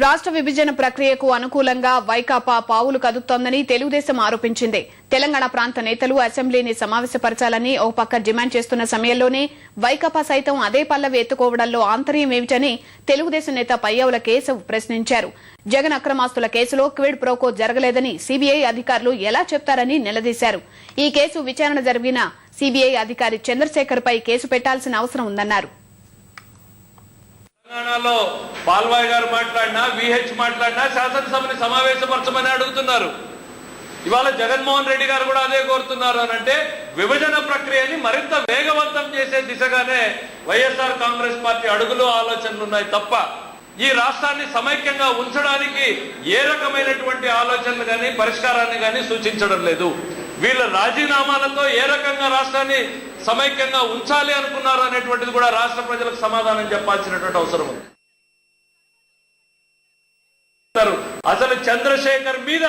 రాష్ట్ర విభజన ప్రక్రియకు అనుకూలంగా వైకాపా పావులు కదుపుతోందని తెలుగుదేశం ఆరోపించింది. తెలంగాణ ప్రాంత నేతలు అసెంబ్లీని సమావేశపరచాలని ఓ పక్క డిమాండ్ చేస్తున్న సమయంలోనే వైకాపా సైతం అదే పల్లవి ఎత్తుకోవడంలో ఆంతర్యం ఏమిటని తెలుగుదేశం నేత పయ్యావుల కేశవ్ ప్రశ్నించారు. జగన్ అక్రమాస్తుల కేసులో క్విడ్ ప్రోకో జరగలేదని సీబీఐ అధికారులు ఎలా చెప్తారని నిలదీశారు. ఈ కేసు విచారణ జరిగిన సీబీఐ అధికారి చంద్రశేఖర్ పై కేసు పెట్టాల్సిన అవసరం ఉందన్నారు. తెలంగాణలో బాల్వాయ్ గారు మాట్లాడినా విహెచ్ మాట్లాడినా శాసనసభని సమావేశపరచమని అడుగుతున్నారు. ఇవాళ జగన్మోహన్ రెడ్డి గారు కూడా అదే కోరుతున్నారు. అంటే విభజన ప్రక్రియని మరింత వేగవంతం చేసే దిశగానే వైఎస్ఆర్ కాంగ్రెస్ పార్టీ అడుగులు ఆలోచనలు ఉన్నాయి తప్ప ఈ రాష్ట్రాన్ని సమైక్యంగా ఉంచడానికి ఏ రకమైనటువంటి ఆలోచనలు కానీ పరిష్కారాన్ని కానీ సూచించడం లేదు. వీళ్ళ రాజీనామాలతో ఏ రకంగా రాష్ట్రాన్ని సమైక్యంగా ఉంచాలి అనుకున్నారు అనేటువంటిది కూడా రాష్ట్ర ప్రజలకు సమాధానం చెప్పాల్సినటువంటి అవసరం ఉంది. అసలు చంద్రశేఖర్ మీద